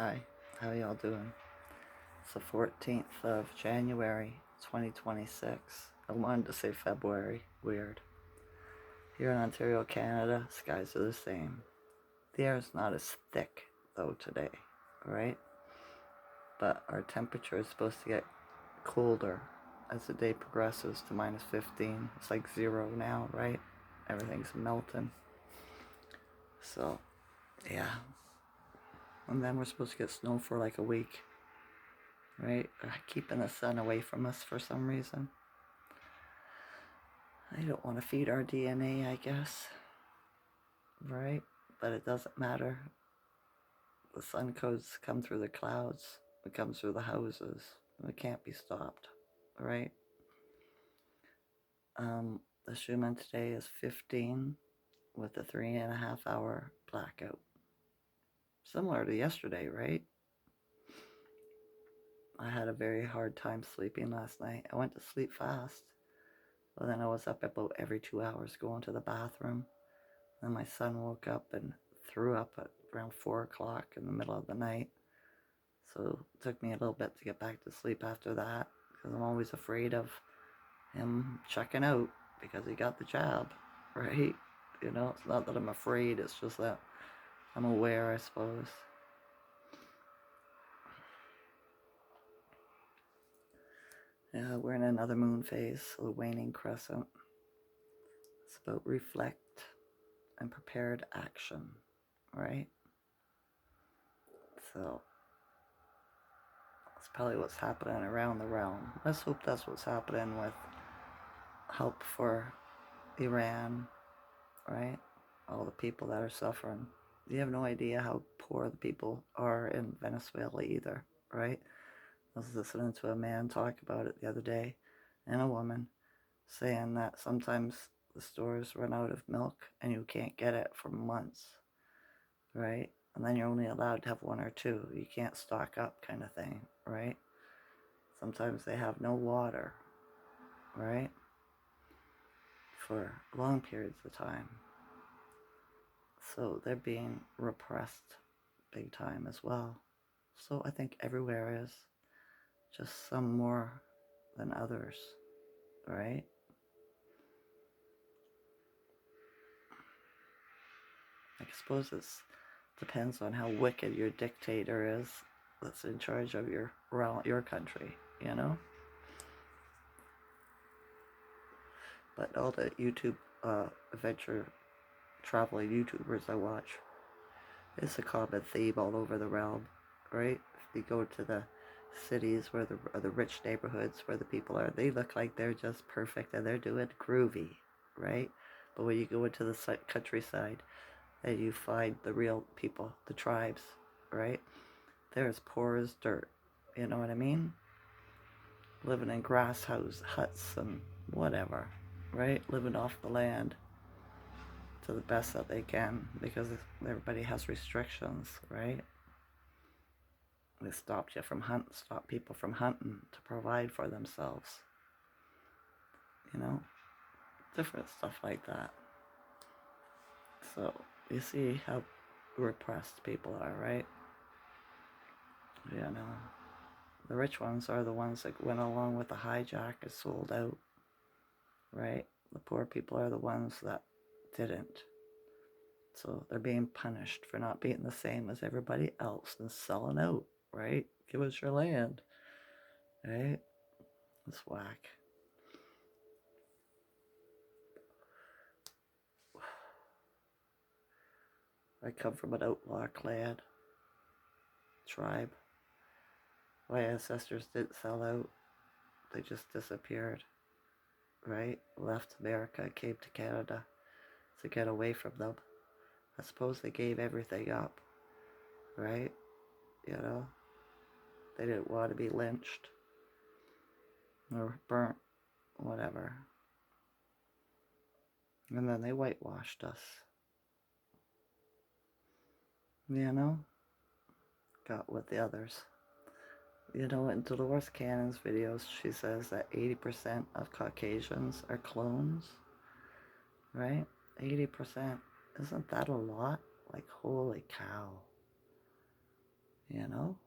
Hi, how y'all doing? It's the 14th of January, 2026. I wanted to say February. Weird. Here in Ontario, Canada, skies are the same. The air is not as thick, though, today, right? But our temperature is supposed to get colder as the day progresses to minus 15. It's like zero now, right? Everything's melting. So, yeah. And then we're supposed to get snow for like a week, right? Keeping the sun away from us for some reason. I don't want to feed our DNA, I guess, right? But it doesn't matter. The sun codes come through the clouds. It comes through the houses. It can't be stopped, right? The Schuman today is 15 with a 3.5 hour blackout. Similar to yesterday, right? I had a very hard time sleeping last night. I went to sleep fast, but then I was up about every 2 hours going to the bathroom. Then my son woke up and threw up at around 4 o'clock in the middle of the night. So it took me a little bit to get back to sleep after that, because I'm always afraid of him checking out because he got the jab, right? You know, it's not that I'm afraid, it's just that I'm aware, I suppose. Yeah, we're in another moon phase, so the waning crescent. It's about reflect and prepared action, right? So that's probably what's happening around the realm. Let's hope that's what's happening with help for Iran, right? All the people that are suffering. You have no idea how poor the people are in Venezuela either, right? I was listening to a man talk about it the other day, and a woman, saying that sometimes the stores run out of milk and you can't get it for months, right? And then you're only allowed to have one or two. You can't stock up, kind of thing, right? Sometimes they have no water, right? For long periods of time. So they're being repressed big time as well. So I think everywhere is, just some more than others, right? I suppose it depends on how wicked your dictator is that's in charge of your country, you know? But all the YouTube adventure traveling YouTubers I watch, it's a common theme all over the realm, right? If you go to the cities where the rich neighborhoods where the people are, they look like they're just perfect and they're doing groovy, right? But when you go into the countryside and you find the real people, the tribes, right? They're as poor as dirt, you know what I mean? Living in grass huts and whatever, right? Living off the land to the best that they can because everybody has restrictions, right? They stop people from hunting to provide for themselves, you know? Different stuff like that. So you see how repressed people are, right? You know, the rich ones are the ones that went along with the hijack and sold out, right? The poor people are the ones that didn't. So they're being punished for not being the same as everybody else and selling out, right? Give us your land, right? It's whack. I come from an outlaw clan, tribe. My ancestors didn't sell out. They just disappeared, right? Left America, came to Canada to get away from them. I suppose they gave everything up, right? You know, they didn't want to be lynched or burnt, whatever. And then they whitewashed us. You know, got with the others. You know, in Dolores Cannon's videos, she says that 80% of Caucasians are clones, right? 80%. Isn't that a lot? Like, holy cow. you know?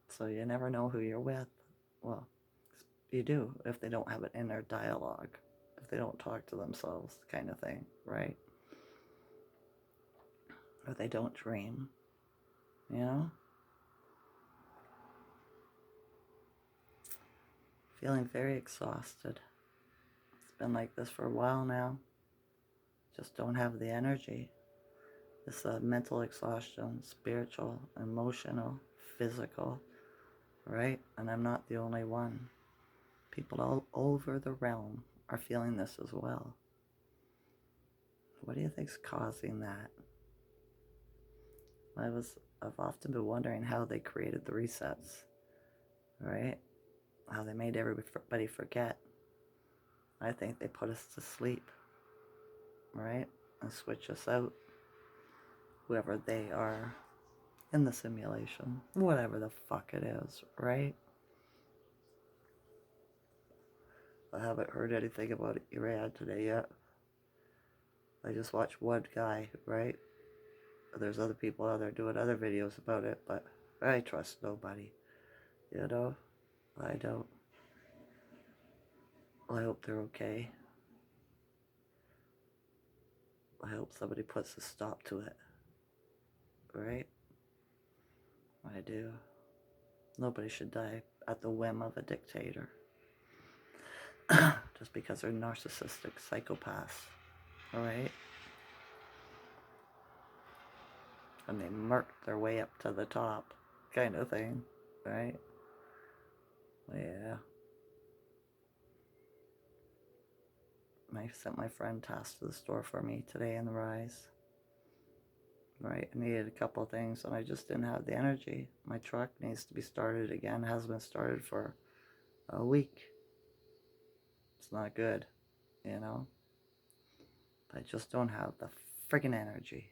So you never know who you're with. Well, you do if they don't have an inner dialogue, if they don't talk to themselves, kind of thing, right? Or they don't dream, you know? Feeling very exhausted. It's been like this for a while now. Just don't have the energy. It's mental exhaustion, spiritual, emotional, physical, right? And I'm not the only one. People all over the realm are feeling this as well. What do you think's causing that? I've often been wondering how they created the resets, right? How they made everybody forget. I think they put us to sleep, right? And switch us out, whoever they are in the simulation, whatever the fuck it is, right? I haven't heard anything about Iran today yet. I just watched one guy, right? There's other people out there doing other videos about it, but I trust nobody, you know? I don't. I hope they're okay. I hope somebody puts a stop to it, right? I do. Nobody should die at the whim of a dictator just because they're narcissistic psychopaths, alright? And they murked their way up to the top, kind of thing, right? Yeah. I sent my friend Tass to the store for me today in the Rise. Right, I needed a couple of things and I just didn't have the energy. My truck needs to be started again. It hasn't been started for a week. It's not good, you know? I just don't have the friggin' energy.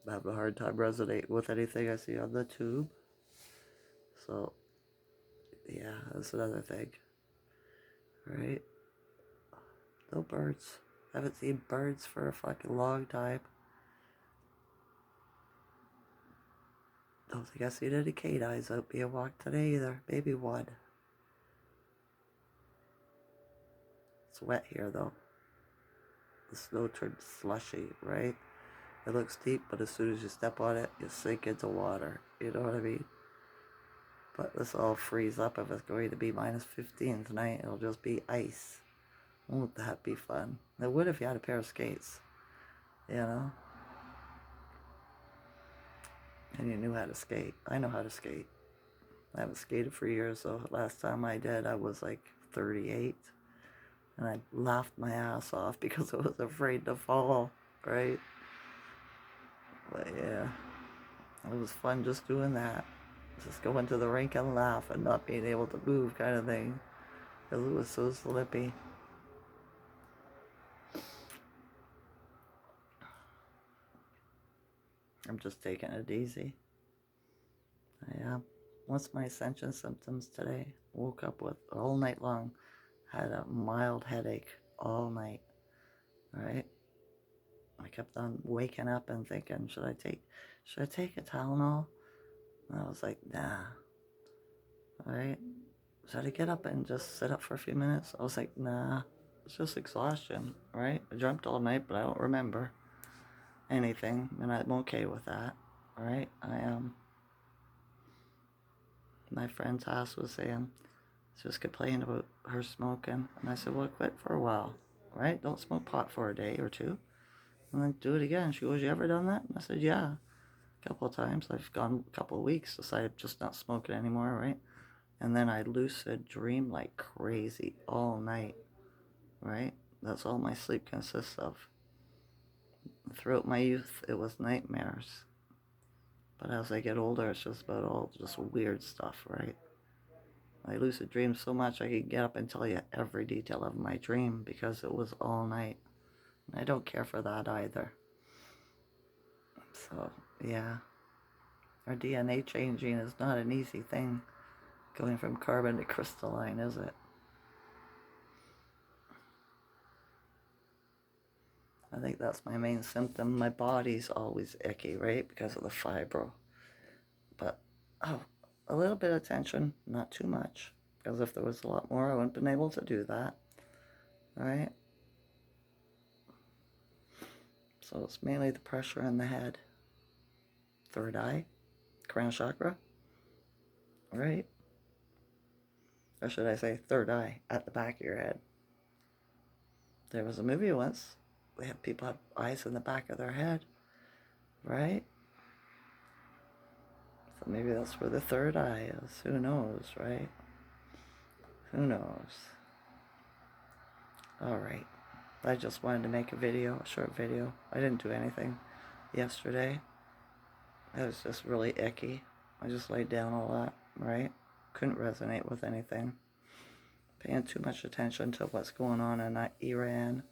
I have a hard time resonating with anything I see on the tube. So, yeah, that's another thing. Right? No birds. I haven't seen birds for a fucking long time. Don't think I've seen any canines out being walked today either. Maybe one. It's wet here though. The snow turned slushy, right? It looks deep, but as soon as you step on it, you sink into water. You know what I mean? But this all freeze up. If it's going to be minus 15 tonight, it'll just be ice. Won't that be fun? It would if you had a pair of skates, you know? And you knew how to skate. I know how to skate. I haven't skated for years, so last time I did, I was like 38. And I laughed my ass off because I was afraid to fall, right? But yeah, it was fun just doing that. Just going to the rink and laugh and not being able to move kind of thing. Because it was so slippy. I'm just taking it easy. I am. What's my Ascension symptoms today? Woke up with all night long. Had a mild headache all night. Right? I kept on waking up and thinking, should I take a Tylenol? And I was like, nah. Right? Should I get up and just sit up for a few minutes? I was like, nah. It's just exhaustion, right? I dreamt all night, but I don't remember anything, and I'm okay with that, right? My friend's house was saying, she was complaining about her smoking, and I said, well, quit for a while, right? Don't smoke pot for a day or two, and then do it again. She goes, you ever done that? And I said, yeah, a couple of times. I've gone a couple of weeks, decided just not smoking anymore, right? And then I lucid dream like crazy all night, right? That's all my sleep consists of. Throughout my youth, it was nightmares. But as I get older, it's just about all just weird stuff, right? I lucid dream so much I could get up and tell you every detail of my dream because it was all night. I don't care for that either. So, yeah. Our DNA changing is not an easy thing. Going from carbon to crystalline, is it? I think that's my main symptom. My body's always icky, right? Because of the fibro. But, oh, a little bit of tension, not too much. Because if there was a lot more, I wouldn't have been able to do that. Right? So it's mainly the pressure in the head. Third eye, crown chakra, right? Or should I say third eye at the back of your head. There was a movie once. They had people have eyes in the back of their head, right? So maybe that's where the third eye is. Who knows, right? Who knows? Alright. I just wanted to make a short video. I didn't do anything yesterday. I was just really icky. I just laid down a lot, right? Couldn't resonate with anything. Paying too much attention to what's going on in Iran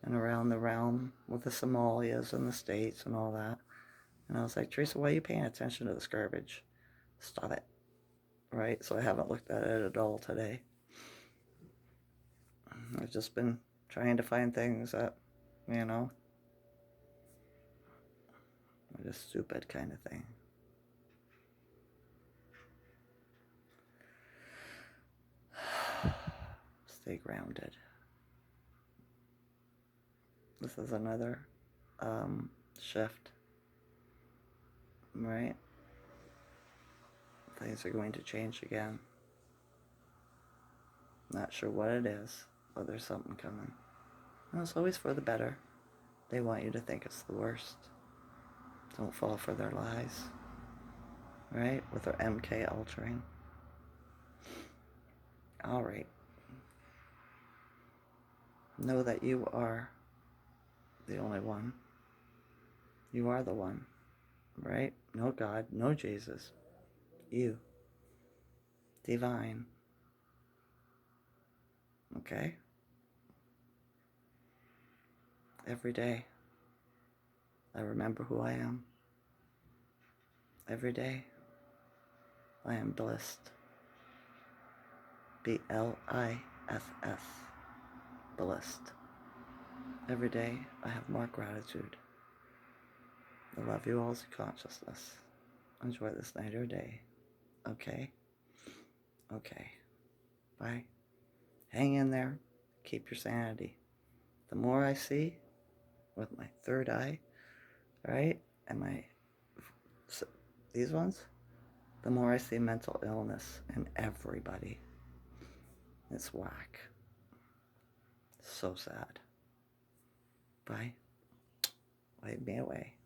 and around the realm with the Somalias and the States and all that. And I was like, Teresa, why are you paying attention to this garbage? Stop it. Right? So I haven't looked at it at all today. I've just been trying to find things that, you know, are just stupid kind of thing. Stay grounded. This is another shift, right? Things are going to change again. Not sure what it is, but there's something coming. And it's always for the better. They want you to think it's the worst. Don't fall for their lies, right? With their MK altering. All right. Know that you are the only one. You are the one, right? No God, no Jesus. You. Divine. Okay? Every day, I remember who I am. Every day, I am blessed. B-L-I-S-S. Blessed. Every day, I have more gratitude. I love you all's consciousness. Enjoy this night or day. Okay? Okay. Bye. Hang in there. Keep your sanity. The more I see with my third eye, right, and these ones, the more I see mental illness in everybody. It's whack. So sad. Bye. Wave me away.